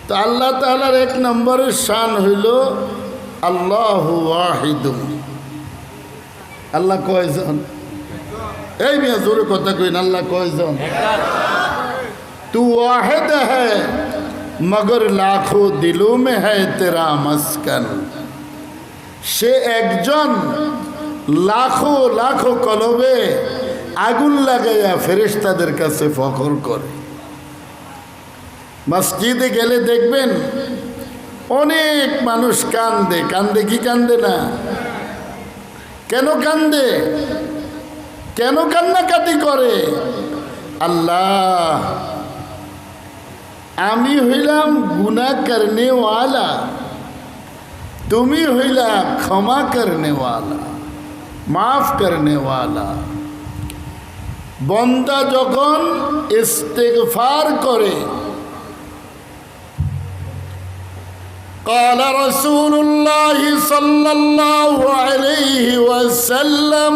তো আল্লাহ তাআলার এক নম্বরের শান হইল আল্লাহু ওয়াহিদুন। আল্লাহ কয়জন? এই মিয়া জোরে কথা কইন, আল্লাহ কয়জন? তু ওয়াহিদ হ্যায় মগর লাখো দিলো মে হ্যায় তেরা মাসকান। সে একজন, লাখো লাখো কলবে আগুন লাগাইয়া ফেরেশতাদের কাছে ফখর করে। মসজিদে গেলে দেখবেন অনেক মানুষ কান্দে। কান্দে কি কান্দে না? কেন কান্দে? কেন কান্নাকাটি করে? আল্লাহ, আমি হইলাম গুনাহ করনে ওয়ালা, তুমি হইলা ক্ষমা করনে ওয়ালা, মাফ করনে ওয়ালা। বন্দা যখন ইস্তিগফার করে, قال رسول الله صلى الله عليه وسلم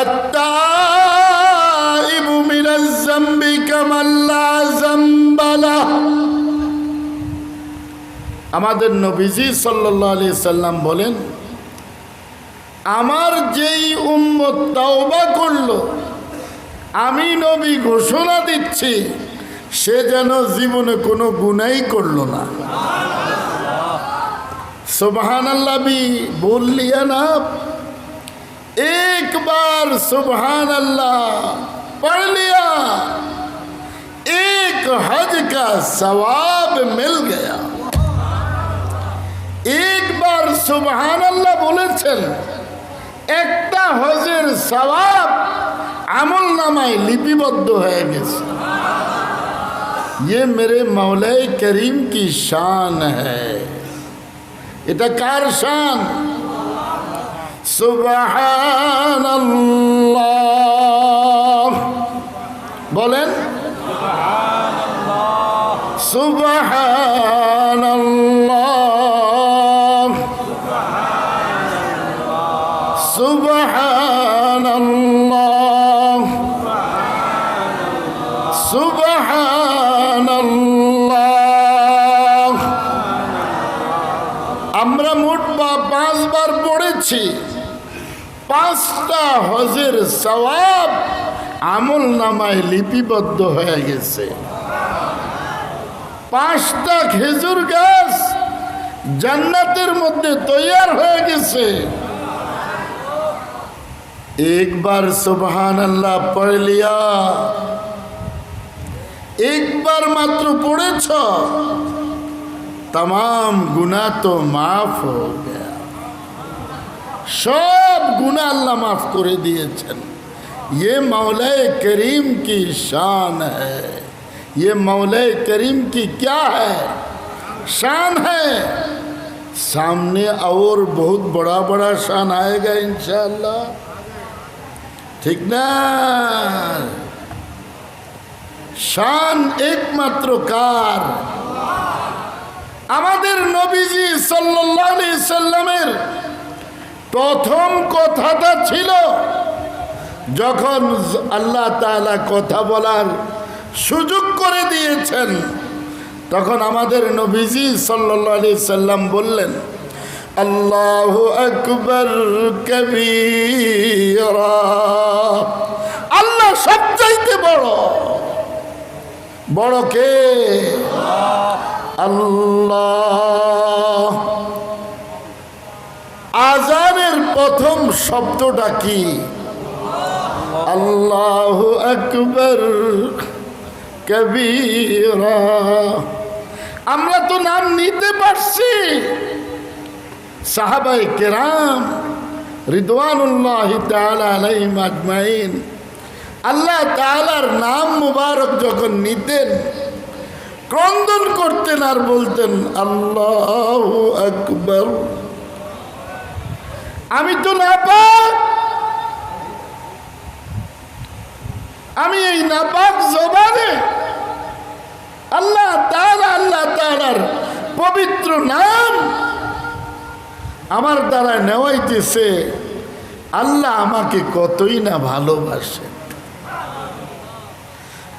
التائب من الذنب كمن لا ذنب له। আমাদের নবীজি সাল্লাল্লাহু আলাইহি সাল্লাম বলেন, আমার যেই উম্মত তাওবা করলো, আমি নবী ঘোষণা দিচ্ছি সে যেন জীবনে কোনো গুনাহ করলো না। সুবহানাল্লাহ भी बोल लिया ना? एक बार सुबहानल्लाह पढ़ लिया, एक हज का सवाब मिल गया। एक बार सुबहानल्लाह বলেছেন, একটা হজের সওয়াব আমল নামায় লিপিবদ্ধ হয়ে গেছে। ये मेरे मौला करीम की शान है। এটা কার শান? সুবহানাল্লাহ বলেন, সুবহানাল্লাহ, সুবহানাল্লাহ, সুবহানাল্লাহ। আমরা মোট 5 বার পড়েছি। 5টা হজের সওয়াব আমল নামায় লিপিবদ্ধ হয়ে গেছে। 5টা খেজুর গাছ জান্নাতের মধ্যে তৈয়ার হয়ে গেছে। एक बार सुबहानल्लाह पढ़ लिया, एक बार मात्र पढ़ेছ, तमाम गुनाह तो माफ हो गया। सब गुनाह अल्लाह माफ करे दिएছেন। ये मौला करीम की शान है। ये मौला करीम की क्या है? शान है। सामने और बहुत बड़ा बड़ा शान आएगा इंशाअल्लाह, ठीक ना? शान एकमात्र कार। আমাদের নবীজি সাল্লাল্লাহু আলাইহি সাল্লামের প্রথম কথাটা ছিল, যখন আল্লাহ তাআলা কথা বলার সুযোগ করে দিয়েছেন, তখন আমাদের নবীজি সাল্লাল্লাহু আলাইহি সাল্লাম বললেন, আল্লাহু আকবার কবীরা। আল্লাহ সবচাইতে বড়। বড় কে? আল্লাহ। আযানের প্রথম শব্দটা কি? আল্লাহু আকবার কবীরা। আমরা তো নাম নিতে পারছি। সাহাবায়ে কেরাম রিদওয়ানুল্লাহি তাআলা আলাইহিম আজমাইন আল্লাহ তাআলার নাম মুবারক যখন নিতেন, ক্রন্দন করতেন আর বলতেন আল্লাহু আকবার। আমি তো নাপাক, আমি এই নাপাক জবানে আল্লাহ তাআলার পবিত্র নাম আমার দ্বারা নেওয়াইতেছে। আল্লাহ আমাকে কতই না ভালোবাসে।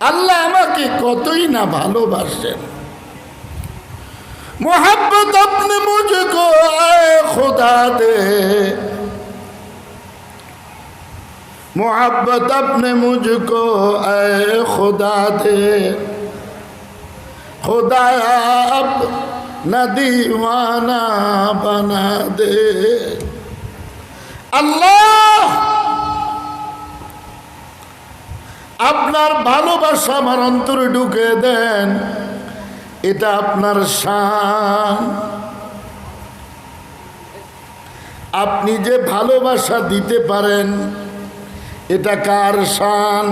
আল্লাহ আমাকে কতই না ভালোবাসেন। मोहब्बत अपने मुझको आए खुदा दे, मोहब्बत अपने मुझको आए खुदा दे, खुदाया अब न दीवाना बना दे। আল্লাহ আপনার ভালোবাসা আমার অন্তরে ঢুকে দেন, এটা আপনার শান। আপনি যে ভালোবাসা দিতে পারেন এটা কার শান?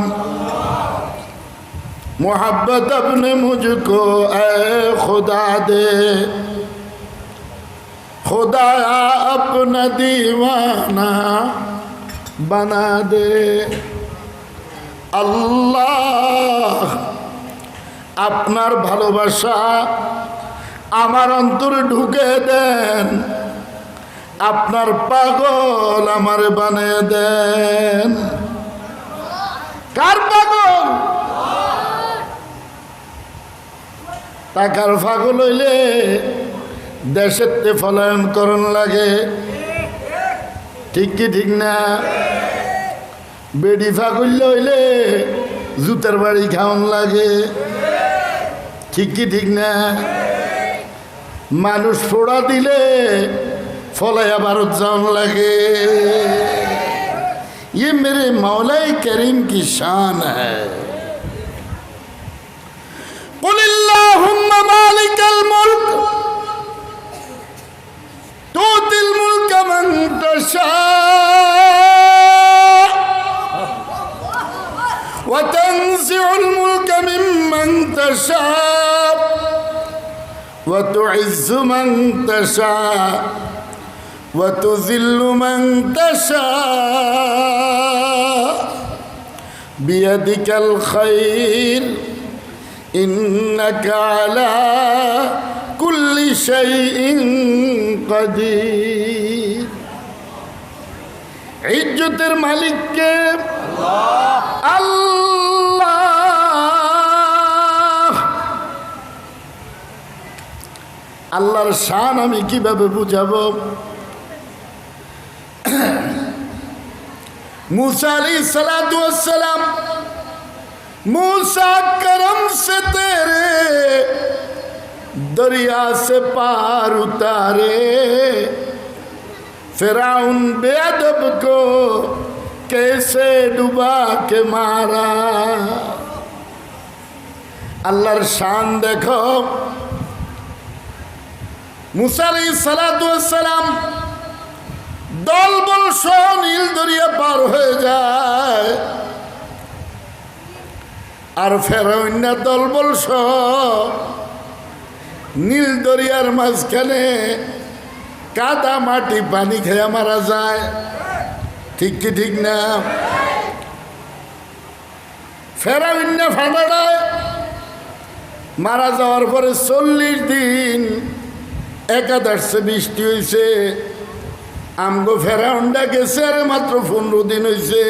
मोहब्बत अपने मुझको ऐ खुदा दे, खुदाया अपना दीवाना बना दे। আল্লাহ আপনার ভালোবাসা আমার অন্তরে ঢুকে দেন, আপনার পাগল আমার বানিয়ে দেন। কার পাগল? টাকার পাগল হইলে দেশের তে পলায়ন করণ লাগে, ঠিক কি ঠিক না? বেডি পাগল হইলে জুতার বাড়ি খাওয়ান লাগে, ঠিক কি ঠিক না? মানুষ ফোড়া দিলে ফলাইয়া ভারত যাওয়ান লাগে। ये मेरे मौलाई करीम की शान है। قل اللهم مالك الملك تؤتي الملك من تشاء وتنزع الملك ممن تشاء وتعز من تشاء وتذل من تشاء بيدك الخير إنك على كل شيء قدير। ইজ্জতের মালিক কে? আল্লাহ। আল্লাহর শান আমি কিভাবে বুঝাবো? मूसा अलैहिस्सलाम, मूसा करम से तेरे दरिया से पार उतारे, फिरौन बेअदब को कैसे डुबा के मारा। अल्लाहर शान देखो। मूसा अलैहिस्सलाम দলবল সহ নীল দরিয়া পার হয়ে যায়, আর ফেরাউন দলবল সহ নীল দরিয়ার মাঝখানে কাদা মাটি পানি খেয়ে মারা যায়, ঠিক কি ঠিক না? ফেরাউন ফাটাড়ায় মারা যাওয়ার পরে 40 দিন একাদশে বৃষ্টি হয়েছে। আমগো ফেরাউন্ডা গেছে আর মাত্র 15 দিন হয়েছে,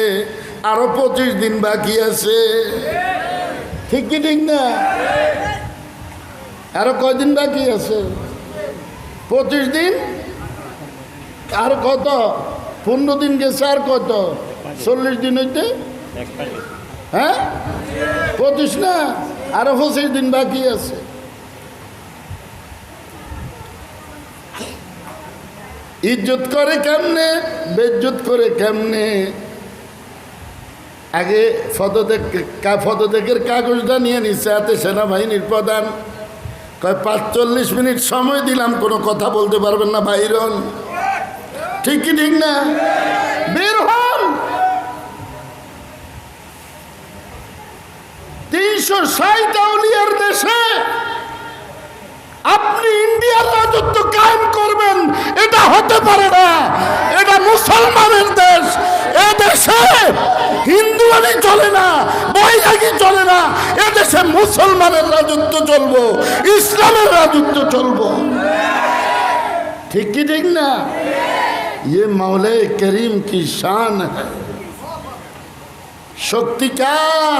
আরো 25 দিন বাকি আছে, ঠিক কি ঠিক না? আরো কয়দিন বাকি আছে? 25 দিন। আর কত? 15 দিন গেছে, আর কত? 40 দিন হইতে, হ্যাঁ 25 না, আরো 25 দিন বাকি আছে। ইজ্জত করে কেমনে, বেজ্জত করে কেমনে? আগে পদত্যাগের কাগজটা নিয়ে নিচ্ছে হাতে সেনাবাহিনীর প্রধান, কয় 45 মিনিট সময় দিলাম, কোনো কথা বলতে পারবেন না, বাইর হন, ঠিক কি ঠিক না? বের হন। 360 আউলিয়ার দেশে আপনি ইন্ডিয়ার রাজত্ব কায়েম করবেন, এটা হতে পারে না। এটা মুসলমানের দেশ, এ দেশে হিন্দুয়ানি চলে না, বৈরাগী চলে না, এ দেশে মুসলমানের রাজত্ব চলবো, ইসলামের রাজত্ব চলবো, ঠিক কি ঠিক না? ये मौला करीम की शान है। शक्तिकार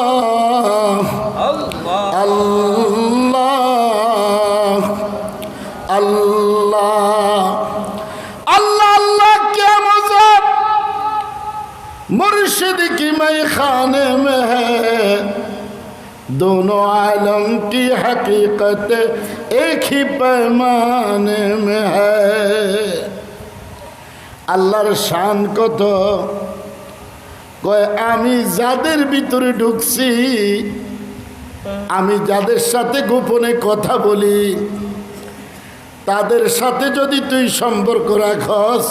दोनों आलम की हकीकत एक ही पैमाने में है। আল্লাহর শান কত, কয় আমি যাদের ভিতরে ঢুকছি, আমি যাদের সাথে গোপনে কথা বলি, তাদের সাথে যদি তুই সম্পর্ক রাখস,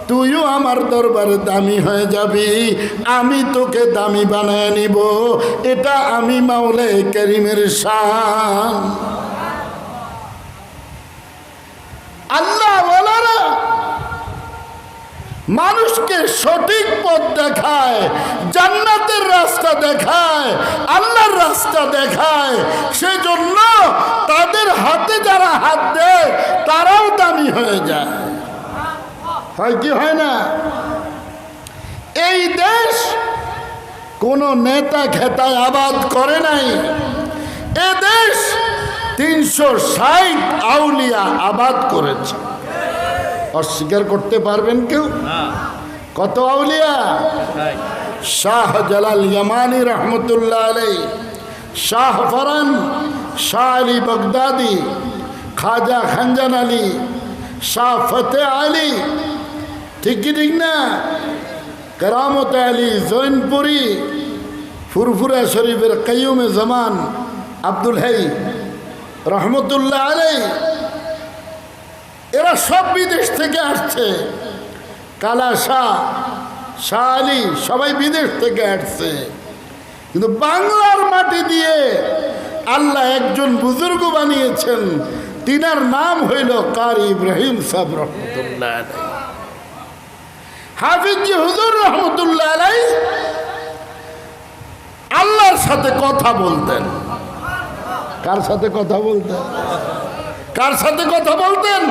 তুইও আমার দরবারে দামি হয়ে যাবি, আমি তোকে দামি বানায় নিব। এটা আমি মাওলাই কারীমের শান। আল্লাহ ওয়ালারা মানুষকে সঠিক পথ দেখায়, জান্নাতের রাস্তা দেখায়, আল্লাহর রাস্তা দেখায়। সেজন্য তাদের হাতে যারা হাত দেয় তারাও দামি হয়ে যায়। হয় কি হয় না? এই দেশ কোন নেতা খেতায় আবাদ করে নাই। এ দেশ 360 আউলিয়া আবাদ করেছে। অস্বীকার করতে পারবেন কেউ? কত আউলিয়া? শাহ জালাল ইয়ামানি রহমতুল্লাহ আলাই, শাহ ফরান, শাহ আলী বাগদাদি, খাজা খানজান আলী, শাহ ফতে আলী, ঠিক কি ঠিক না? কেরামত আলী জৈনপুরি, ফুরফুরা শরীফের কাইয়ুমে জামান আব্দুল হাই রহমতুল্লাহ আলাই, এরা সব বিদেশ থেকে আসছে। কালা শাহ, শাহ আলী সবাই বিদেশ থেকে আসছে। কিন্তু বাংলার মাটি দিয়ে আল্লাহ একজন বুজুর্গ বানিয়েছেন, তিনার নাম হইল কারি ইব্রাহিম সাহেব রহমতুল্লাহ আলাই। হাফিজি হুজুর রহমতুল্লাহ আলাই আল্লাহর সাথে কথা বলতেন। কার সাথে কথা বলতেন? কার সাথে কথা বলতেন?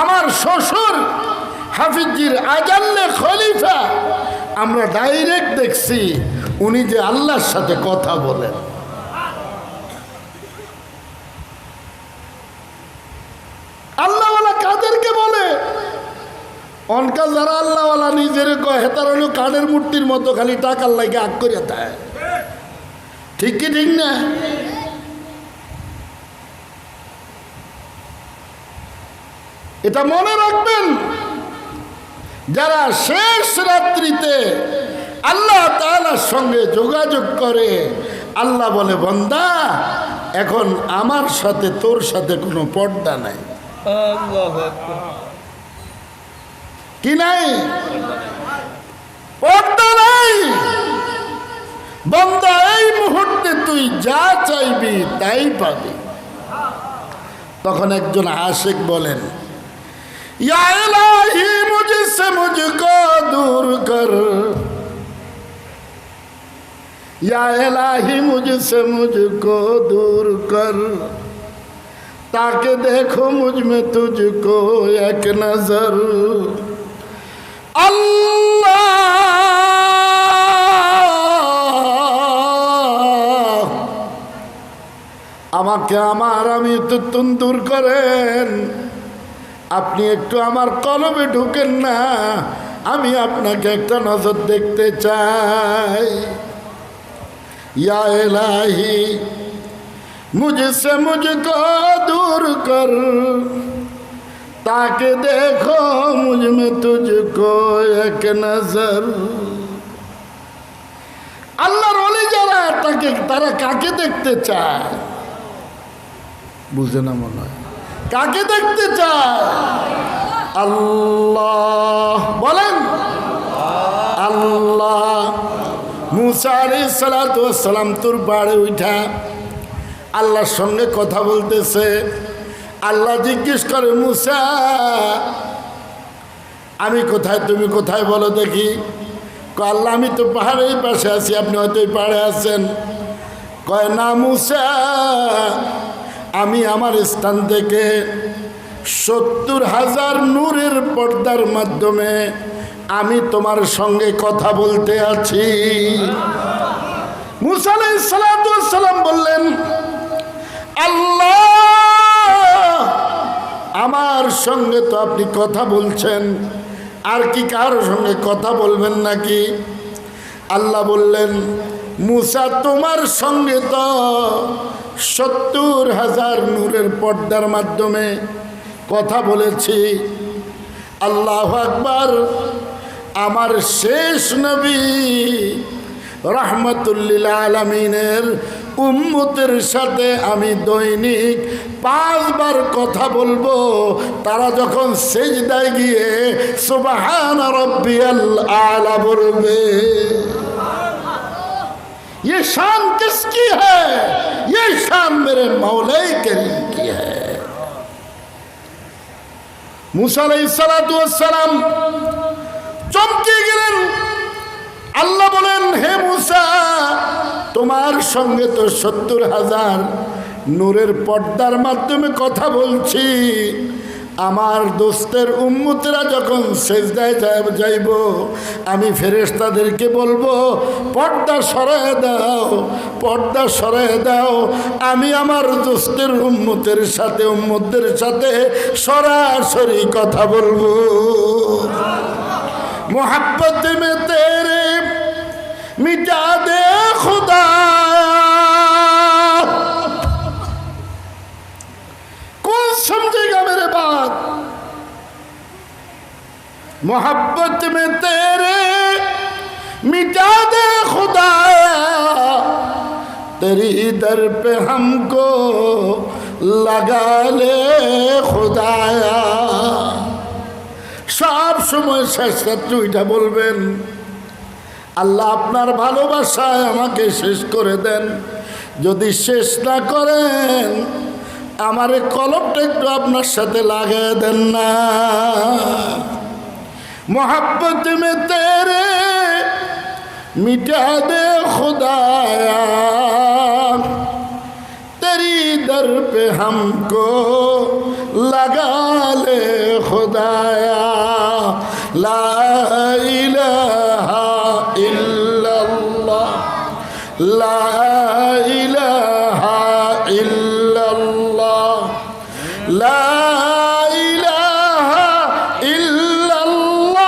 আমার শ্বশুর হাফিজির আজাল্লে খলিফা, আমরা ডাইরেক্ট দেখছি উনি যে আল্লাহর সাথে কথা বলেন। আল্লাহওয়ালা কাদেরকে বলে? অনকা যারা আল্লাহওয়ালা নিজের কয় তার হলো কাঠের মূর্তির মতো খালি টাকার লাগে আগ করে দেয়। ঠিক কি ঠিক না? এটা মনে রাখবেন, যারা শেষ রাত্রিতে আল্লাহ তাআলার সঙ্গে যোগাযোগ করে, আল্লাহ বলে বান্দা এখন আমার সাথে তোর সাথে কোনো পর্দা নাই। কি নাই? পর্দা নাই। বান্দা এই মুহূর্তে তুই যা চাইবি তাই পাবি। তখন একজন আশিক বলেন, या इलाही मुझसे मुझको दूर कर, या इलाही मुझसे मुझको दूर कर, ताकि देखो मुझ में तुझको एक नजर। अल्लाह আমাকে আমার আমি তুন দূর করেন, আপনি একটু আমার কলবে ঢুকেন না, আমি আপনাকে একটা নজর দেখতে চাই। ইয়া ইলাহি মুঝসে মুঝকো দূর কর, তাকে দেখো মুঝ মে তুঝকো এক নজর। আল্লাহর ওলি যারা তারা কাকে দেখতে চায়? বুঝে না মনে হয়। কাকে দেখতে চায়? আল্লাহ বলেন। আল্লাহ। মুসা আলাইহিস সালাতু ওয়াস সালাম তোর বাড়ি উঠা আল্লাহর সঙ্গে কথা বলতেছে। আল্লাহ জিজ্ঞেস করে, মুসা আমি কোথায়, তুমি কোথায় বলো দেখি। আল্লাহ আমি তো পাহাড়ের পাশে আছি, আপনি হয়তো এই পাহাড়ে আছেন। কয় না মুসা, আমি আমার স্থান থেকে 70,000 নূরের পর্দার মাধ্যমে আমি তোমার সঙ্গে কথা বলতে আছি। মুসা আলাইহিস সালাতু ওয়াস সালাম বললেন, আল্লাহ আমার সঙ্গে তো আপনি কথা বলছেন, আর কি কারোর সঙ্গে কথা বলবেন নাকি? আল্লাহ বললেন, মুসা তোমার সঙ্গে তো 70,000 নূরের পর্দার মাধ্যমে কথা বলেছি। আল্লাহু আকবার। আমার শেষ নবী রাহমাতুল্লিল আলামিনের উম্মতের সাথে আমি দৈনিক 5 বার কথা বলবো। তারা যখন সিজদায় গিয়ে সুবহান রাব্বিয়াল আলা বলবে। ये शान किसकी है? ये शान मेरे मौला करीम की है। मूसा अलैहिस्सलातु वस्सलाम চমকে গেলেন। আল্লাহ বলেন, হে মুসা, তোমার সঙ্গে তো 70,000 নূরের পর্দার মাধ্যমে কথা বলছি। আমার দোস্তের উম্মতেরা যখন সেজদায় যাইব, আমি ফেরেশতাদেরকে বলবো পর্দা সরায় দাও, পর্দা সরায় দাও। আমি আমার দোস্তের উম্মতের সাথে সরাসরি কথা বলবো। मोहब्बत में तेरे मिटा दे खुदा, कौन समझेगा मेरे बात? मोहब्बत में तेरे मिटा दे खुदा, तेरी दर पे हमको लगा ले खुदाया। সব সময় শেষ ক্ষেত্রে ওইটা বলবেন, আল্লাহ আপনার ভালোবাসায় আমাকে শেষ করে দেন। যদি শেষ না করেন, আমার কলমটা একটু আপনার সাথে লাগিয়ে দেন না। मोहब्बत में तेरे मिटा दे खुदाया, तेरी दर पे हमको लगा ले खुदाया। ला इलाहा इल्लल्लाह, ला इलाहा इल्लल्लाह, ला इलाहा इल्लल्लाह,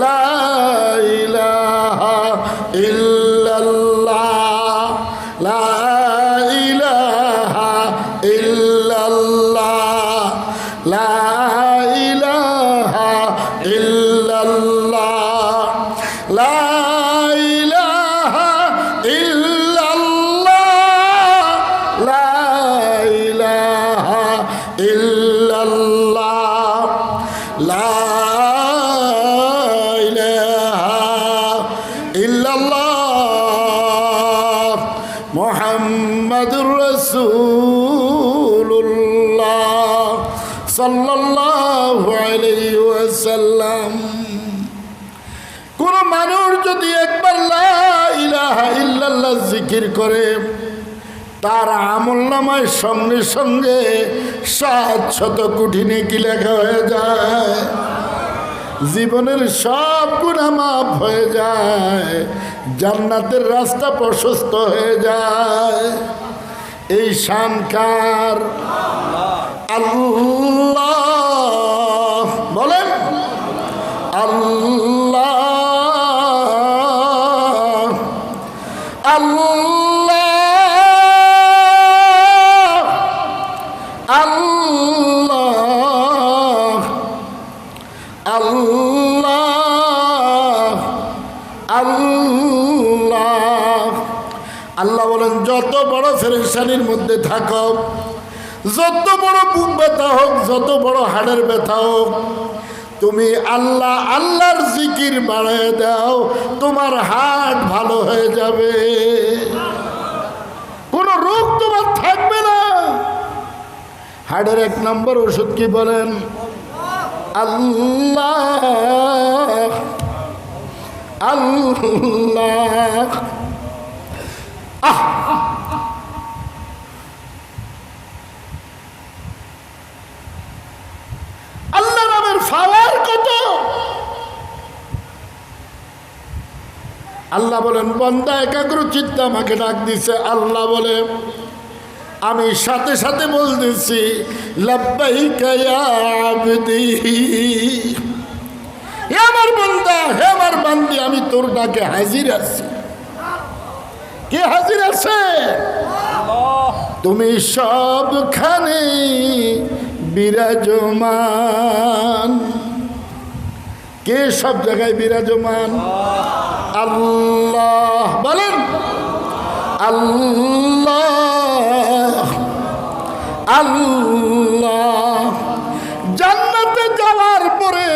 ला इलाहा इल्लल्लाह, ला इलाहा इल्लल्लाह, ला इलाहा इल्लल्लाह, ला इलाहा इल्लल्लाह, ला इलाहा इल्लल्लाह, ला इलाहा इल्लल्लाह, मुहम्मदुर रसूलुल्लाह সাল্লাল্লাহু আলাইহি ওয়াসাল্লাম। কোন মানুষ যদি একবার লা ইলাহা ইল্লাল্লাহ জিকির করে, তার আমলনামায় সঙ্গে সঙ্গে 700 কোটি নেকি লেখা হয়ে যায়। জীবনের সব গুনাহ মাফ হয়ে যায়, জান্নাতের রাস্তা প্রশস্ত হয়ে যায়। এই শান কার? আল্লাহ বলেন, আল্লাহ আল্লাহ আল্লাহ আল্লাহ আল্লাহ। আল্লাহ বলেন, যত বড় পেরেশানির মধ্যে থাকো, যত বড় বুক ব্যথা হোক, যত বড় হাড়ের ব্যথা হোক, তুমি আল্লাহ আল্লাহর জিকির বাড়ায় দাও, তোমার হার্ট ভালো হয়ে যাবে, কোনো রোগ তোমার থাকবে না। হার্টের 1 নম্বর ওষুধ কি বলেন? আল্লাহ আল্লাহ। আল্লাহ নামের পাওয়ার কত! আল্লাহ বলেন, বান্দা একাগ্র চিত্তে আমাকে ডাক দিছে। আল্লাহ বলে, আমি সাথে সাথে বলতেছি, লাব্বাইকা ইয়া আবদি, হে আমার বান্দা, হে আমার বান্দি, আমি তোর ডাকে হাজির আছি। কে হাজির আছে? তুমি সবখানে বিরাজমান। কে সব জায়গায় বিরাজমান? আল্লাহ। বলেন আল্লাহ আল্লাহ। জান্নাতে যাওয়ার পরে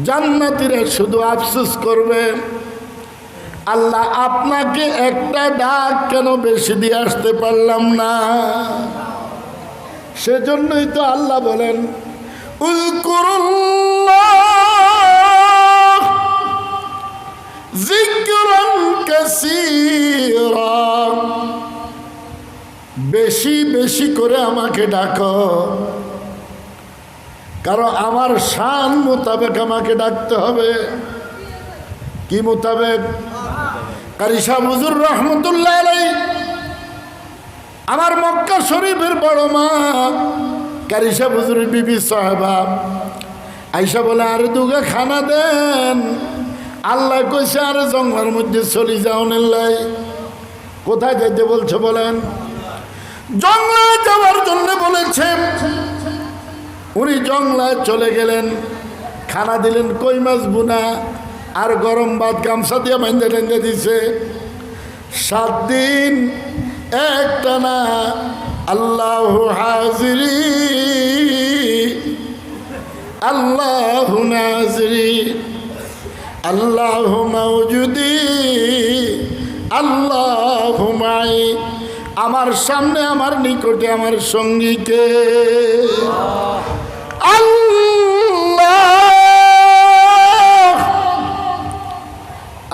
জান্নাতীরা শুধু আফসোস করবে, আল্লাহ আপনাকে একটা ডাক কেন বেশি দিয়ে আসতে পারলাম না। সেজন্যই তো আল্লাহ বলেন উযকুরুল্লাহ যিকরান কাসীরা। বেশি বেশি করে আমাকে ডাকো, কারণ আমার শান মোতাবেক আমাকে ডাকতে হবে। কি মোতাবেক? কারি সাহেব হুজুর রহমতুল্লাহ আলাইহি, আমার মক্কা শরীফের বড় মা কারি সাহেব হুজুরের বিবি সাহেবা আইসা বলে, আরে দুগা খানা দেন। আল্লাহ কইছে আরে জঙ্গলের মধ্যে চলে যাও নেলাই। কোথায় যেতে বলছে বলেন? জঙ্গলে যাওয়ার জন্য বলেছে। উনি জঙ্গলায় চলে গেলেন, খানা দিলেন কই মাছ বুনা আর গরম ভাত গামছা দিয়ে বাঁধে টেঁধে দিছে। 7 দিন একটানা আল্লাহু হাজিরি আল্লাহু নাজিরি আল্লাহু মাওজুদি আল্লাহু মাই। আমার সামনে আমার নিকটে আমার সঙ্গীকে আল্লাহ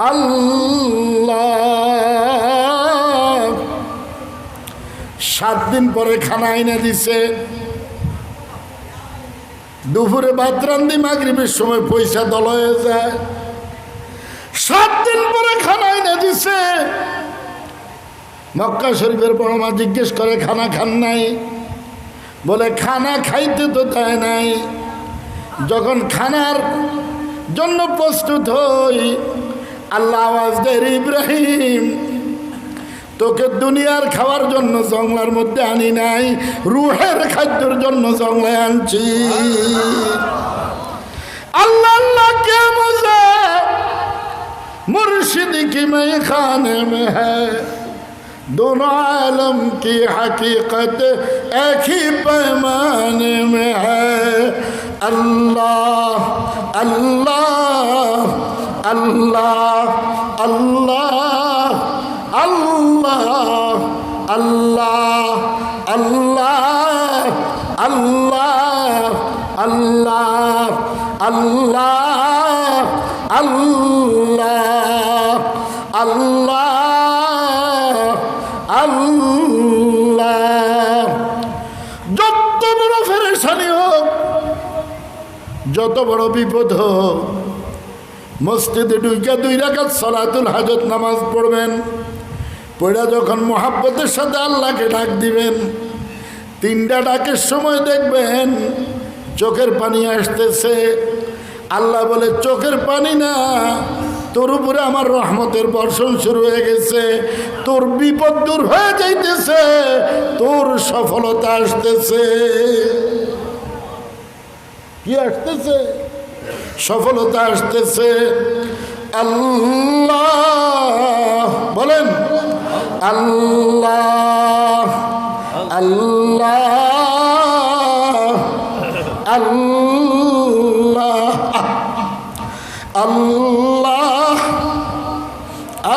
আল্লাহ। 7 দিন পরে খানা এনে দিছে। দুপুরে ভাত রান্ধি, মাগরিবের সময় পয়সা দল হয়ে যায়। 7 দিন পরে খানা এনে দিছে। মক্কা শরীফের বড় মা জিজ্ঞেস করে, খানা খান নাই? বলে খানা খাইতে তো দেয় নাই। যখন খানার জন্য প্রস্তুত হই, আল্লাহ আওয়াজ দেয়, ইব্রাহিম তোকে দুনিয়ার খাওয়ার জন্য জঙ্গলার মধ্যে আনি নাই, রুহের খাদ্যের জন্য জঙ্গলায় আনছি। আল্লাহ আল্লাহ কে মজা মুর্শিদি কি मैं खाने में है, दोनों आलम की हकीकत एक ही पैमाने में है। अल्लाह अल्लाह अल्लाह अल्लाह अल्लाह अल्लाह अल्लाह अल्लाह अल्लाह अल्लाह अल्लाह अल्लाह अल्लाह। যত বড় পেরেশানি হোক, যত বড় বিপদ হোক, মসজিদে ঢুকে 2 রাকাত সালাতুল হাজত নামাজ পড়বেন। পড়া যখন মোহাব্বতের সাথে আল্লাহকে ডাক দিবেন, 3টা ডাকের সময় দেখবেন চোখের পানি আসতেছে। আল্লাহ বলে, চোখের পানি না, তোর উপরে আমার রহমতের বর্ষণ শুরু হয়ে গেছে। তোর বিপদ দূর হয়ে যাইতেছে, তোর সফলতা আসতেছে। কি আসতেছে? সফলতা আসতেছে। আল্লাহ বলেন আল্লাহ আল্লাহ আল্লাহ আল্লাহ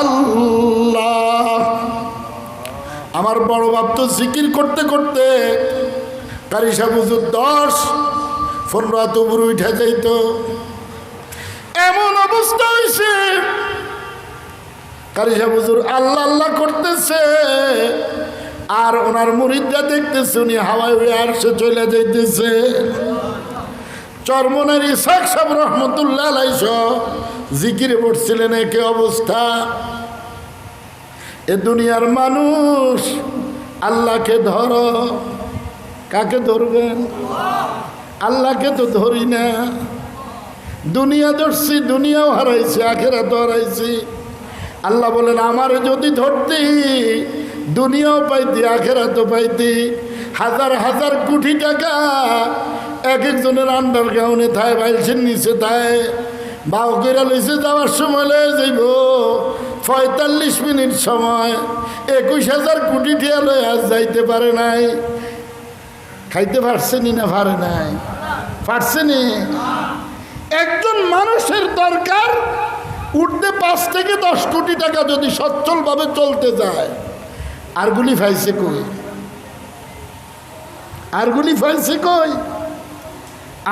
আল্লাহ। আমার বড় বাপ তো জিকির করতে করতে কারি সাহেব হুজুর 10-15 রাত উপরে উঠে যাইত। এমন অবস্থা হয়েছে, কারি সাহেব হুজুর আল্লাহ আল্লাহ করতেছে, আর ওনার মুরিদরা দেখতেছে উনি হাওয়ায় উড়ে আরশে চলে যাইতেছে। চরমনের ইসাক সাহেব রহমতুল্লাহ আলাইহি জিকিরে পড়ছিলেন, একে অবস্থা। এ দুনিয়ার মানুষ আল্লাহকে ধরো। কাকে ধরবেন? আল্লাহকে তো ধরি না। দুনিয়া ধরছি, দুনিয়াও হারাইছি, আখেরাতও হারাইছি। আল্লাহ বলেন আমারে যদি ধরতি দুনিয়াও পাইতি আখেরাতও পাইতি। হাজার হাজার কোটি টাকা এক একজনের আন্ডারগ্রাউন্ডে থায়, বাইলসের নিচে থায়, বাউ করে লইছে যাওয়ার সময় লয়ে যাইব ৪৫ মিনিট সময় ২১,০০০ কোটি টিয়া লয়ে আজ যাইতে পারে নাই। খাইতে পারছেনি না পারে নাই? পারছেনি। একজন মানুষের দরকার উঠতে ৫ থেকে ১০ কোটি টাকা যদি সচ্ছলভাবে চলতে যায়। আর গুলি ফাইছে কই? আর গুলি ফাইছে কই?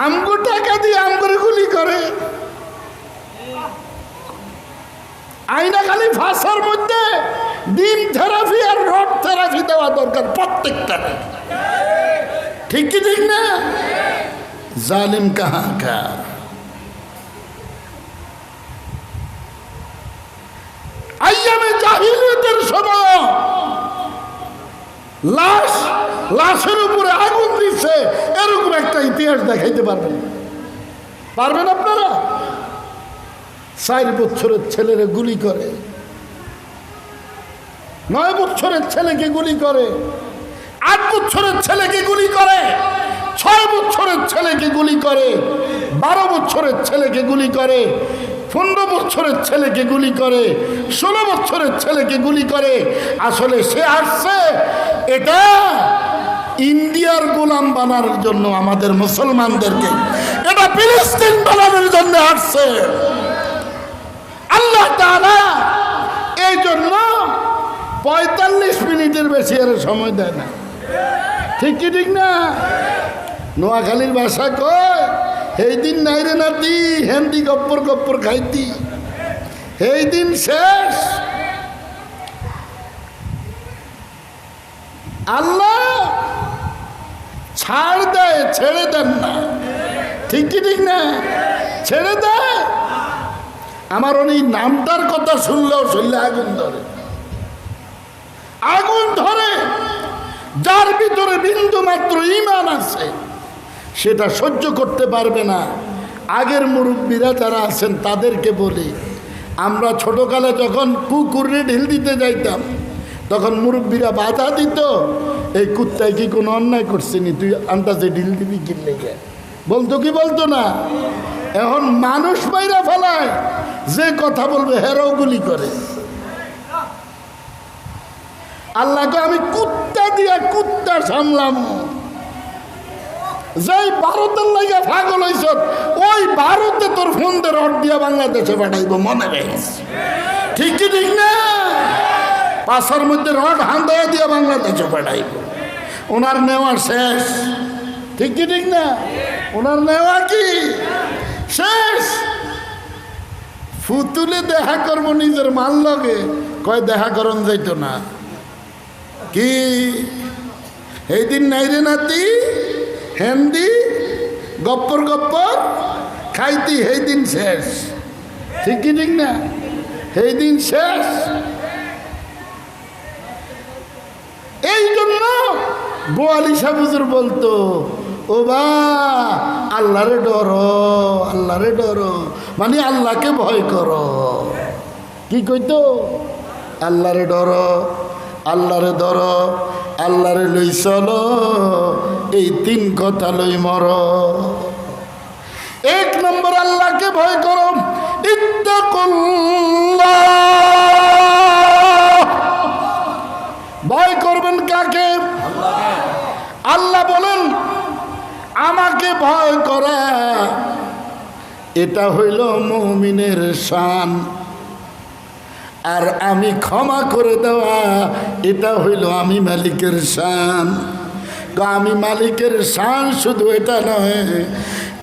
আমগো টাকা দিয়ে আমগরে গুলি করে। আইনা খালি ভাষার মধ্যে ডিম থেরাপি আর রড থেরাপি দেওয়া দরকার প্রত্যেকটা। ঠিক কি ঠিক না? জালিম কাহা কা। আইয়ামে জাহিলিয়াতের সময় লাশের উপরে আগুন দিচ্ছে, এরকম একটা ইতিহাস দেখাইতে পারবেন? পারবেন আপনারা? 4 বছরের ছেলেরে গুলি করে, 9 বছরের ছেলেকে গুলি করে, 8 বছরের ছেলেকে গুলি করে, 6 বছরের ছেলেকে গুলি করে, 12 বছরের ছেলেকে গুলি করে, 15 বছরের ছেলেকে গুলি করে, 16 বছরের ছেলেকে গুলি করে। আসলে সে আসছে এটা ইন্ডিয়ার গোলাম বানানোর জন্য, আমাদের মুসলমানদেরকে এটা ফিলিস্তিন বানানোর জন্য আসছে। আল্লাহ তাআলা এই জন্য ৪৫ মিনিটের বেশি আর সময় দেয় না। ঠিক কি ঠিক না? নোয়াখালীর ভাষা কয় এই দিন নাই রে নাতি, হেন্দি গপ্পর গপ্পর খাইতি, এই দিন শেষ। আল্লাহ ছাড় দেয়, ছেড়ে দেন না। ঠিক কি ঠিক না? ছেড়ে দেয়। আমার ওই নামটার কথা শুনলেও শুনলে আগুন ধরে, আগুন ধরে। যার ভিতরে বিন্দু মাত্র ঈমান আছে সেটা সহ্য করতে পারবে না। আগের মুরব্বীরা যারা আছেন তাদেরকে বলি, আমরা ছোটকালে যখন কুকুরে ঢিল দিতে যাইতাম তখন মুরব্বীরা বাধা দিত, এই কুত্তায় কি কোনো অন্যায় করছিনি, তুই আন্দাজে ঢিল দিবি কি লেগে? বলতো কি বলতো না? এখন মানুষ মাইরা ফেলায়, যে কথা বলবে হেরাও গুলি করে। আল্লাহকে আমি কুত্তা দিয়া কুত্তা সামলাম। যেই ভারতের লাগে পাগল হইছ, ওই ভারতে তোর ফোন দিয়ে রড দিয়া বাংলাদেশে পাঠাইব, মনে রাখিস। ঠিক কি ঠিক না? পাশার মধ্যে রড হান্দাইয়া দিয়া বাংলাদেশে পাঠাইব। ওনার নেওয়া শেষ। ঠিক কি ঠিক না? ওনার নেওয়া কি শেষ? ফুতুলে দেখা করবো নিজের মাল লগে, কয় দেখা করন যাইতো না। কি এই দিন নাই রে নাতি, হেন্দি গপ্পর গপ্পর খাইতি, এই দিন শেষ। ঠিক কি ঠিক না? এই দিন শেষ। এই জন্য বোয়ালি সাবুজুর বলতো, ও বা আল্লাহরে ডরো, আল্লাহরে ডরো, মানে আল্লাহকে ভয় করো। কি কইতো? আল্লাহরে ডরো, আল্লাহরে ধরো, আল্লাহরে লই চলো, এই 3 কথা লই মর। 1 নম্বর আল্লাহকে ভয় করো, ইত্তাকুল্লাহ। ভয় করবেন কাকে? আল্লাহ বলেন আমাকে ভয় করা এটা হইল মুমিনের শান, আর আমি ক্ষমা করে দেওয়া এটা হইল আমি মালিকের শান। আমি মালিকের শান শুধু এটা নয়,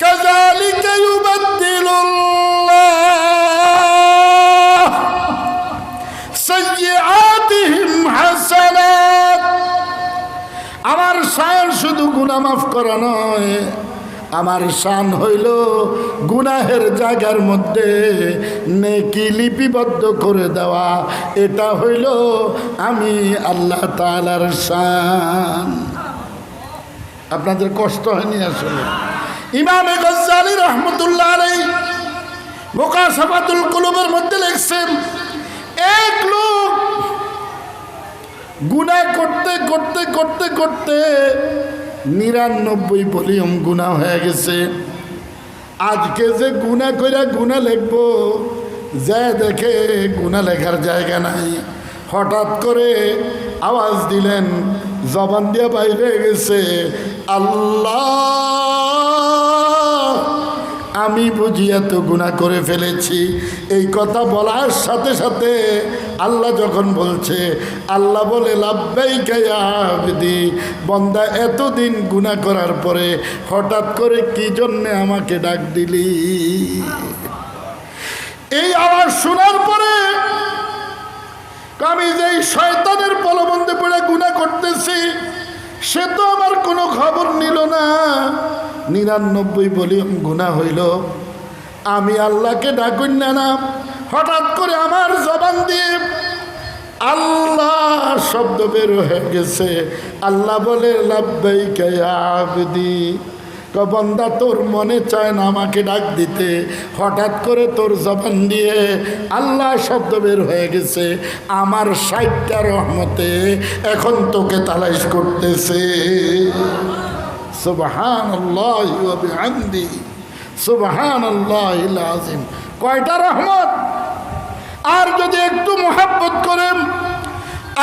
কাযালিকা ইউবাদদিলুল্লাহ সাইয়্যাতিহিম হাসানাত। আমার শান শুধু গুনাহ মাফ করা নয়, আমার শান হইল গুনাহের জায়গার মধ্যে নেকি লিপিবদ্ধ করে দেওয়া। এটা হইল আমি আল্লাহ তাআলার শান। আপনাদের কষ্ট হয়নি আসলে? ইমাম গজ্জালী রাহমাতুল্লাহ আলাইহি মুকাশাফাতুল কুলুবের মধ্যে লিখছেন, এক লোক গুনাহ করতে করতে করতে করতে 99 ভলিউম গুনাহ হয়ে গেছে। আজকে যে গুনাহ কইরা গুনাহ লিখবো, যা দেখে গুনাহ লেখার জায়গা নাই। হঠাৎ করে আওয়াজ দিলেন, জবান দিয়ে বাইরে গেছে, আল্লাহ আমি বুঝি এত গুনাহ করে ফেলেছি। এই কথা বলার সাথে সাথে আল্লাহ যখন বলছে, আল্লাহ বলে লাব্বাইকা ইয়া আবদি, বান্দা এতদিন গুনাহ করার পরে হঠাৎ করে কি জন্যে আমাকে ডাক দিলি? এই আওয়াজ শোনার পরে আমি যেই শয়তানের প্রলোভনে পড়ে গুনাহ করতেছি, সে তো আমার কোনো খবর নিল না। 99 ভলিউম গুনাহ হইল, আমি আল্লাহকে ডাকুন না। হঠাৎ করে আমার জবান দিয়ে আল্লাহ শব্দ বের হয়ে গেছে। আল্লাহ বলে লাব্বাইকা ইয়া আবদি, বান্দা তোর মনে চায় না আমাকে ডাক দিতে, হঠাৎ করে তোর জবান দিয়ে আল্লাহ শব্দ বের হয়ে গেছে। আমার 60টা রহমতে এখন তোকে তালাশ করতেছে। সুবহানাল্লাহি ওয়া বিহামদিহি সুবহানাল্লাহিল আযীম। কয়টা রহমত! আর যদি একটু মুহাব্বত করেন,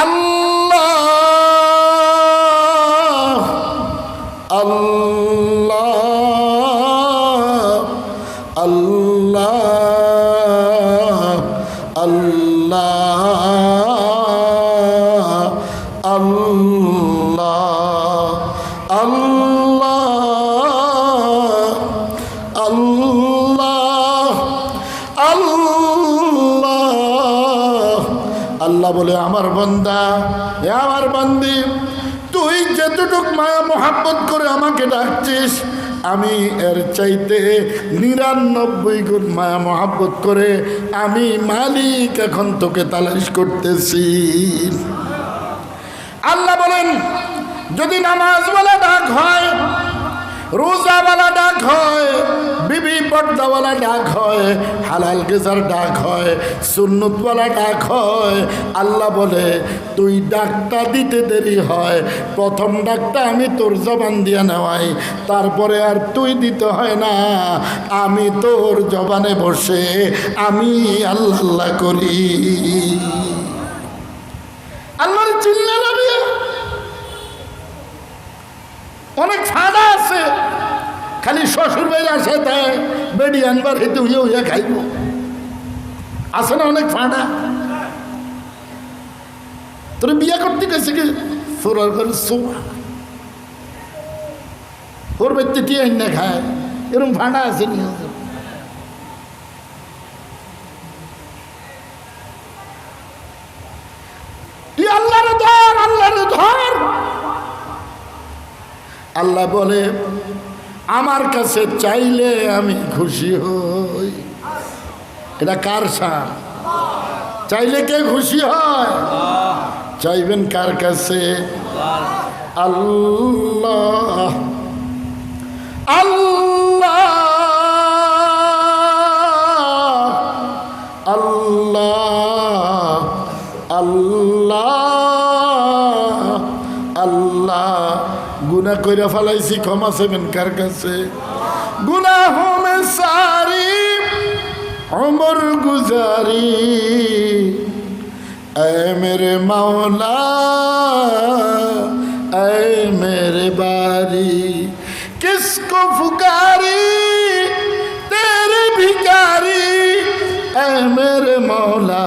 আল্লাহ আল্লাহ আল্লাহ আল্লাহ আল্লাহ আল্লাহ আল্লাহ আল্লাহ। আল্লাহ বলে, আমার বান্দা, আমার বান্দি, তুই যেতটুক মায়া মোহাব্বত করে আমাকে ডাকছিস, আমি এর চাইতে 99 গুণ মায়া মোহাব্বত করে আমি মালিক এখন তোকে তালাশ করতেছি। আল্লাহ বলেন, যদি নামাজওয়ালা ডাক হয়, রোজাওয়ালা ডাক হয়, বিবি পর্দাওয়ালা ডাক হয়, হালাল গেজার ডাক হয়, সুন্নতওয়ালা ডাক হয়, আল্লাহ বলে তুই ডাকটা দিতে দেরি হয়, প্রথম ডাকটা আমি তোর জবান দিয়ে নেওয়াই, তারপরে আর তুই দিতে হয় না, আমি তোর জবানে বসে আমি আল্লাহ আল্লাহ করি। আল্লাহর চিল্লা লাভিয়া অনেক ফাঁদা আছে, খালি শ্বশুর বাড়ি আসে তাই বেডি আনবার হেতু হইয়া খাইব, আছে না অনেক ফাঁদা। তোর বিয়া করতে গেছে কি সোরার ঘরে সোয়া, ওর বাড়িতে টিয়া না খায়, এরকম ফাঁদা আছে নি? তুই আল্লাহর ধর, আল্লাহর ধর। আল্লাহ বলে, আমার কাছে চাইলে আমি খুশি হই। এটা কার শান? চাইলে কে খুশি হয়? চাইবেন কার কাছে? আল্লাহ আল্লাহ আল্লাহ আল্লাহ আল্লাহ। গুনাহ কইরা ফেলাইছি, ক্ষমা চাইবেন কার কাছে? গুনাহ মে সারি উমর গুজারি, এ মেরে মাওলা এ মেরে বারি, কিসকো ফুকারি তেরে ভিখারি, এ মেরে মাওলা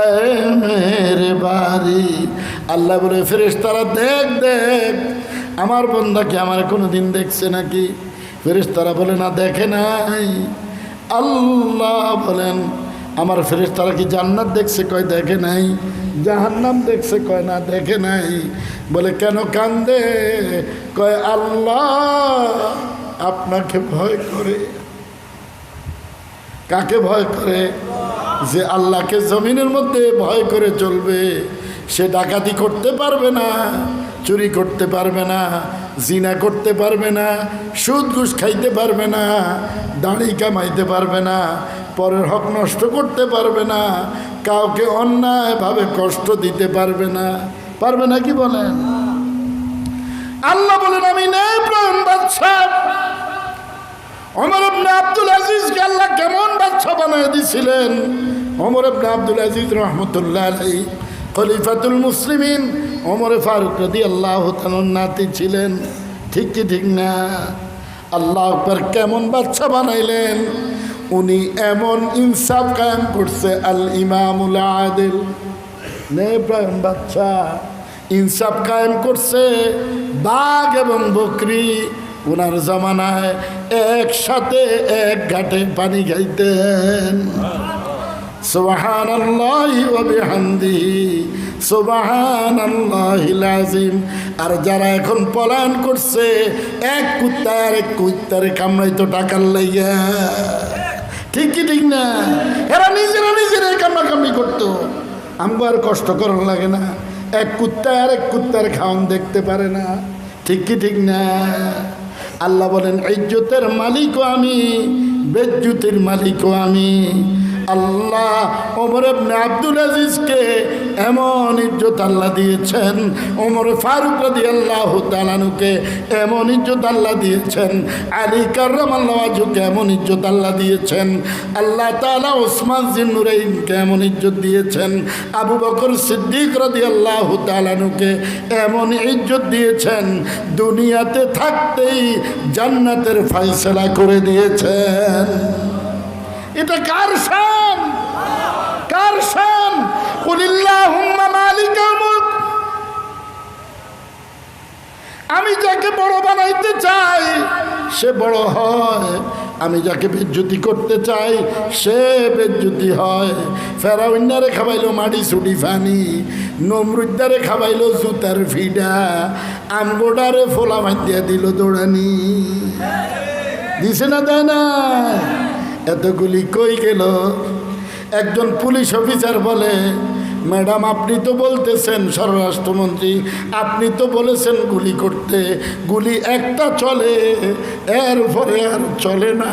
এ মেরে বারি। আল্লাহ বলে, ফেরেশতারা দেখ দেখ আমার বান্দা কি আমার কোনোদিন দেখছে নাকি? ফেরেশতারা বলে, না দেখে নাই। আল্লাহ বলেন, আমার ফেরেশতারা কি জান্নাত দেখছে? কয় দেখে নাই। জাহান্নাম দেখছে? কয় না দেখে নাই। বলে কেন কান্দে? কয় আল্লাহ আপনাকে ভয় করে। কাকে ভয় করে? যে আল্লাহকে জমিনের মধ্যে ভয় করে চলবে, সে ডাকাতি করতে পারবে না, চুরি করতে পারবে না, জিনা করতে পারবে না, সুদ ঘুষ খাইতে পারবে না, দাড়ি কামাইতে পারবে না, পরের হক নষ্ট করতে পারবে না, কাউকে অন্যায়ভাবে কষ্ট দিতে পারবে না। পারবে না কি বলেন? আল্লাহ বলেন আমি ন্যায়পরায়ণ বাদশা। ওমর ইবনে আব্দুল আজিজকে আল্লাহ কেমন বাদশা বানিয়ে দিয়েছিলেন? ওমর ইবনে আব্দুল আজিজ রহমতুল্লাহ আলাইহি খলিফাতুল মুসলিমিন ওমর ফারুক রাদিয়াল্লাহু তাআলার নাতি ছিলেন। ঠিক কি ঠিক না? আল্লাহ আকবার, কেমন বাদশা বানাইলেন? উনি এমন ইনসাফ কায়েম করছে, আল ইমামুল আদিল, ন্যায়পরায়ণ বাদশা, ইনসাফ কায়েম করছে। বাঘ এবং বকরি ওনার জামানায় একসাথে এক ঘাটে পানি খাইতেন। সুবহানাল্লাহি ওয়া বিহামদিহি সুবহানাল্লাহিল আযীম। আর যারা এখন পলায়ন করছে, এক কুত্তা আর এক কুত্তারে কামড়াইতো টাকার লাইয়া। ঠিক কি ঠিক না? এরা নিজেরা কামড়াকামড়ি করতো, আমগো আর কষ্ট করার লাগে না। এক কুত্তা আর এক কুত্তার খাওয়ান দেখতে পারে না। ঠিক কি ঠিক না? আল্লাহ বলেন ইজ্জতের মালিকও আমি, বেজ্জতির মালিকও আমি। আল্লাহ ওমর ইবনে আব্দুল আজিজকে এমন ইজ্জত আল্লাহ দিয়েছেন, ওমর ফারুক রাদিয়াল্লাহু তাআলা আনহুকে এমন ইজ্জত আল্লাহ দিয়েছেন, আলী কাররামাল্লাহু ওয়াজহুকে এমন ইজ্জত আল্লাহ দিয়েছেন, আল্লাহ তাআলা ওসমান জিন্নুরাইনকে এমন ইজ্জত দিয়েছেন, আবু বকর সিদ্দিক রাদিয়াল্লাহু তাআলা আনহুকে এমন ইজ্জত দিয়েছেন, দুনিয়াতে থাকতেই জান্নাতের ফয়সালা করে দিয়েছেন। এটা কার শান? কার শান? কুলিল্লাহুম্মা মালিকাল মুলক। আমি যাকে বড় বানাইতে চাই সে বড় হয়, আমি যাকে বেজ্জতি করতে চাই সে বেজ্জতি হয়। ফেরাউন্নারে খাবাইলো মাটি ছুটি ফানি, নমরুদ্দারে খাবাইলো জুতার ফিডা, আমগোডারে ফোলা মাইয়া দিল দৌড়ানি। দিছে না, দেয় না? এতগুলি কই গেল? একজন পুলিশ অফিসার বলে, ম্যাডাম আপনি তো বলতেছেন স্বরাষ্ট্রমন্ত্রী, আপনি তো বলেছেন গুলি করতে, গুলি একটা চলে, এরপরে আর চলে না,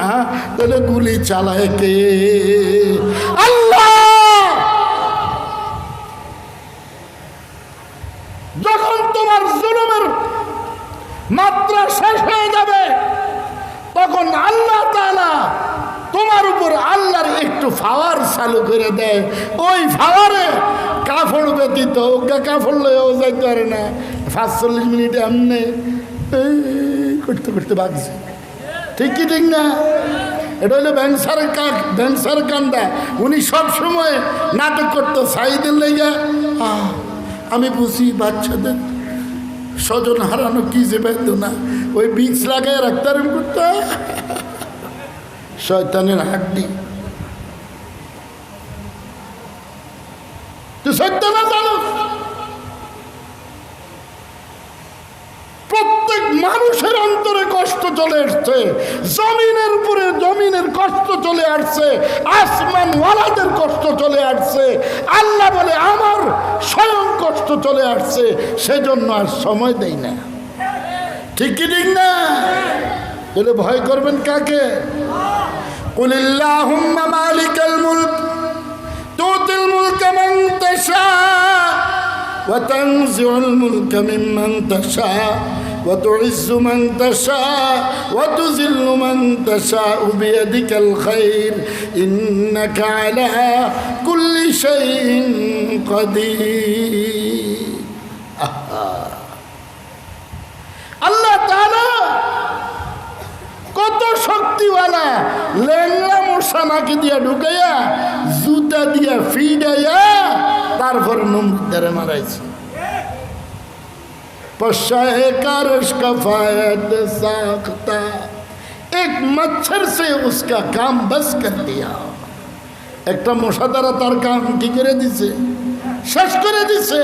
তাহলে গুলি চালায় কে? আল্লাহ। যখন তোমার জুলুমের মাত্রা শেষ হয়ে যাবে, তখন আল্লাহ তাআলা তোমার উপর আল্লাহর একটু ফাওয়ার চালু করে দেয়। ওই ফাওয়ারে কাফড় ব্যতীত ওকে কাফড় লয়েও যাইতে পারে না। 45 মিনিটে এমনি করতে করতে বাগছে। ঠিক কি ঠিক না? এটা হলো ব্যাংসার কান্দা। উনি সবসময় নাটক করতো সাইদের লেগে। আমি বুঝি বাচ্চাদের স্বজন হারানো কি যে বেদনা, ওই বীজ লাগায় রাখতাম করতো। শয়তানের হাড্ডি। তুই সত্য না জানো? প্রত্যেক মানুষের অন্তরে কষ্ট চলে আসছে, জমিনের উপরে জমিনের কষ্ট চলে আসছে, আসমান ওয়ালাদের কষ্ট চলে আসছে। আল্লাহ বলে আমার স্বয়ং কষ্ট চলে আসছে, সেজন্য আর সময় দেই না। ঠিক কি ঠিক না? বলে ভয় করবেন কাকে? কুলিল্লাহুম্মা মালিকাল মুলক তুতিল মুলকা মান তাশা ওয়া তানজিউল মুলকা মিম্মান তাশা ওয়া তুইজ্জু মান তাশা ওয়া তুযিল্লু মান তাশা বিয়াদিকাল খায়র ইন্নাকা আলা কুল্লি শাইইন কাদির। আল্লাহ তাআলা কত শক্তিওয়ালা, লেংলা মশা নাকি দিয়া ঢুকাইয়া জুতা দিয়া ফিডাইয়া তারপর নমরুদ্দারে মারাইছে। पशाए कारश का फायद साख्ता, एक मच्छर से उसका काम बस कर दिया। একটা মশা দ্বারা তার কাম কি করে দিছে? শেষ করে দিছে।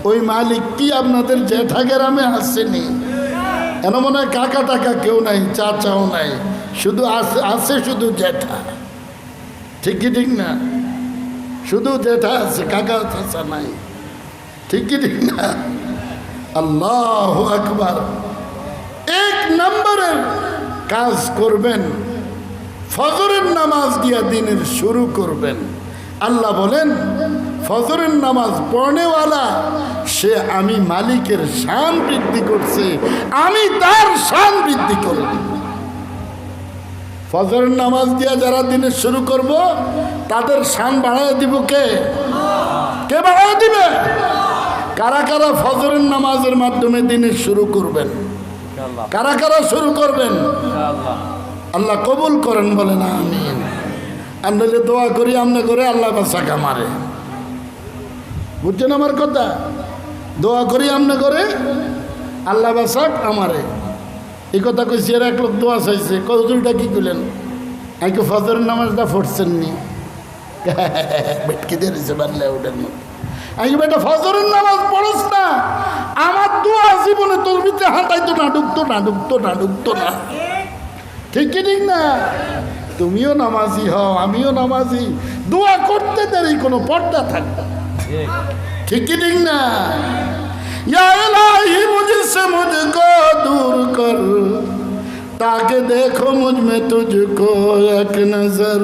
ওই মালিক কি আপনাদের জেঠা গ্রামে আসেনি? এন মনে হয় কাকা টাকা কেউ নাই, চাচাও নাই, শুধু আছে শুধু জেঠা। ঠিক কি ঠিক না? শুধু জেঠা আছে, কাকা চাচা নাই। ঠিক কি ঠিক না? আল্লাহু আকবার। এক নম্বরের কাজ করবেন, ফজরের নামাজ দিয়া দিনের শুরু করবেন। আল্লাহ বলেন ফজরের নামাজ পড়নেওয়ালা সে আমি মালিকের শান বৃদ্ধি করছে, আমি তার শান বৃদ্ধি করব। ফজরের নামাজ দিয়া যারা দিনের শুরু করব তাদের শান বাড়ায় দিব কে? কে বাড়ায় দিবে? কারা কারা ফজরের নামাজের মাধ্যমে দিনের শুরু করবেন? কারা কারা শুরু করবেন? আল্লাহ কবুল করেন, বলেন আমিন। আমরা দোয়া করি আমনে করে আল্লাহ বাসাকা মারে, বুঝছেন আমার কথা? দোয়া করি আমনে করে আল্লাহ বাসাক আমারে, এই কথা কইছি। এর এক লোক দোয়া চাইছে, কজুলটা কি করলেন? আমি ফজরের নামাজটা পড়ছেন নি? বেটকি দিয়েছে বাল্লা ওটার মধ্যে। আমি বেটা ফজরের নামাজ পড়স না, আমার দোয়া জীবনে তোর ভিতরে হাঁটাইতো না, ঢুকতো না, ঢুকতো না, ঢুকতো না। ঠিক কি ঠিক না? তুমিও নামাজি হও, আমিও নামাজি, দোয়া করতে দেরি কোনো পর্দা থাকবে। ঠিক কি ঠিক না? या इलाही मुझसे मुझको दूर कर, ताकि देखो मुझ में तुझको एक नजर।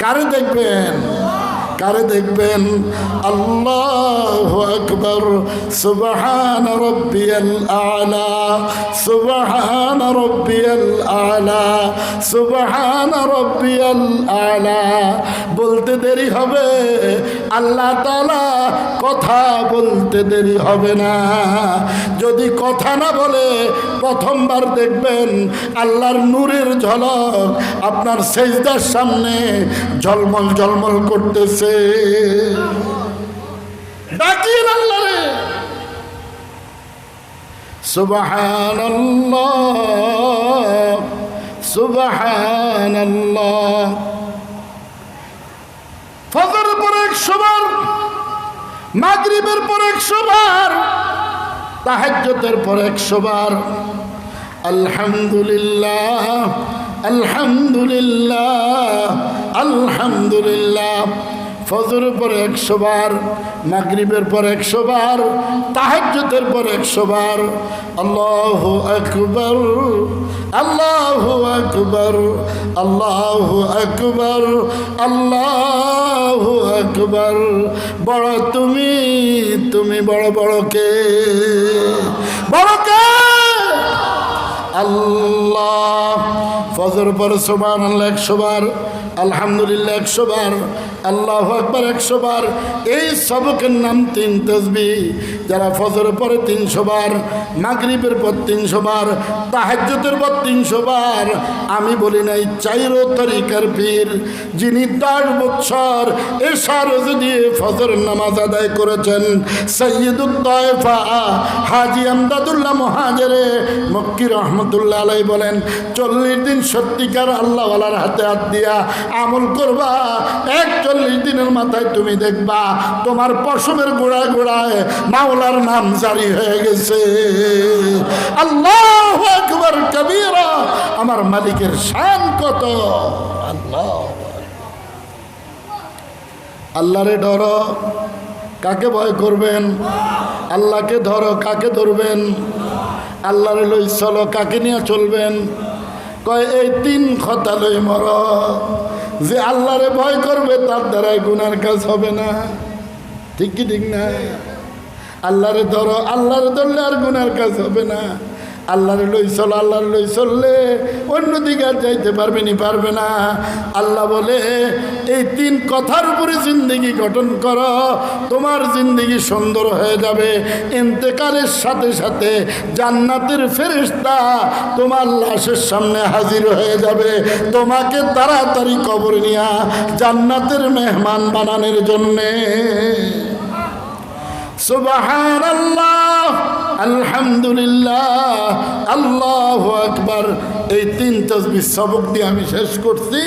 कारे देखबेन, कारे देखबेन? अल्लाहु अकबर, सुबहान रब्बियल आला, सुबहान रब्बियल आला, सुबहान रब्बियल आला। বলতে দেরি হবে, আল্লাহ তাআলা কথা বলতে দেরি হবে না। যদি কথা না বলে প্রথমবার দেখবেন আল্লাহর নূরের ঝলক আপনার সেজদার সামনে ঝলমল ঝলমল করতেছে। ডাকিন আল্লাহরে। সুবহানাল্লাহ, সুবহানাল্লাহ। ফজরের পর 100 বার, মাগরিবের পর 100 বার, তাহাজ্জুদের পর 100 বার আলহামদুলিল্লাহ, আলহামদুলিল্লাহ, আলহামদুলিল্লাহ। ফজরের পর 100 বার, মাগরিবের পর 100 বার, তাহাজ্জুদের পর 100 বার আল্লাহু আকবার, আল্লাহু আকবার, আল্লাহু আকবার, আল্লাহু আকবার। বড় তুমি, তুমি বড় বড় কে? বড় কে? আল্লাহ। ফজর পর সুবহানাল্লাহ 100 বার, আলহামদুলিল্লাহ 100 বার, আল্লাহু আকবার 100 বার। এই সবকের নাম 3 তাসবিহ। যারা ফজরের পরে 300 বার, মাগরিবের পর 300 বার, তাহাজ্জুদের পর 300 বার। আমি বলি নাই 4 তরিকার পীর, যিনি 10 বছর এশার দিয়ে ফজরের নামাজ আদায় করেছেন, সৈয়দুত তায়েফা হাজী আমদাদুল্লাহ মুহাজিরে মক্কি রহমতুল্লাহ আলাইহি বলেন 40 দিন সত্যিকার আল্লাহওয়ালার হাতে হাত দিয়া আমল করবা, 41 দিনের মাথায় তুমি দেখবা তোমার পশমের গোড়ায় গোড়ায় মাওলার নাম জারি হয়ে গেছে। আল্লাহু আকবার কবীরা। আমার মালিকের শান কত! আল্লাহ। আল্লাহরে ডরো, কাকে ভয় করবেন? আল্লাহকে ধরো, কাকে ধরবেন? আল্লাহরে লই চলো, কাকে নিয়ে চলবেন? কয় এই 3 কথা লই মর। যে আল্লাহরে ভয় করবে তার দ্বারাই গুনার কাজ হবে না। ঠিক কি ঠিক না? আল্লাহরে ধরো, আল্লাহরে ধরলে আর গুনার কাজ হবে না। আল্লাহরে লই চলো, আল্লাহরে লই চললে অন্যদিকে আর যাইতে পারবে না। আল্লাহ বলে এই 3 কথার উপরে জিন্দেগি গঠন করো, তোমার জিন্দেগি সুন্দর হয়ে যাবে। ইন্তেকালের সাথে সাথে জান্নাতের ফেরেশতা তোমার লাশের সামনে হাজির হয়ে যাবে, তোমাকে তাড়াতাড়ি কবর নিয়া জান্নাতের মেহমান বানানোর জন্যে। সুবহানাল্লাহ, আলহামদুলিল্লাহ, আল্লাহু আকবার। এই 3 তাসবিহ সবক দিয়ে আমি শেষ করছি।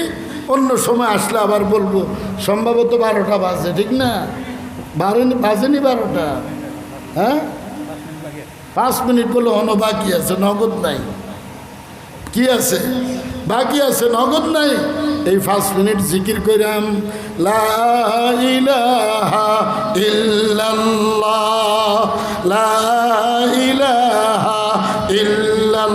অন্য সময় আসলে আবার বলবো। সম্ভবত 12টা বাজে, ঠিক না? বাজেনি 12টা? হ্যাঁ, 5 মিনিট বলে অন্য বাকি আছে, নগদ নাই। কি আছে? বাকি আছে, নগদ নাই। এই 5 মিনিট জিকির কইরাম লা ইলাহা ইল্লাল্লাহ, লা ইলাহা ইল্লাল্লাহ।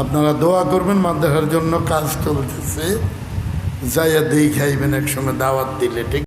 আপনারা দোয়া করবেন, মাদ্রাসার জন্য কাজ চলতেছে, যাইয়া দেই খাইবেন একসময় দাওয়াত দিলে, ঠিক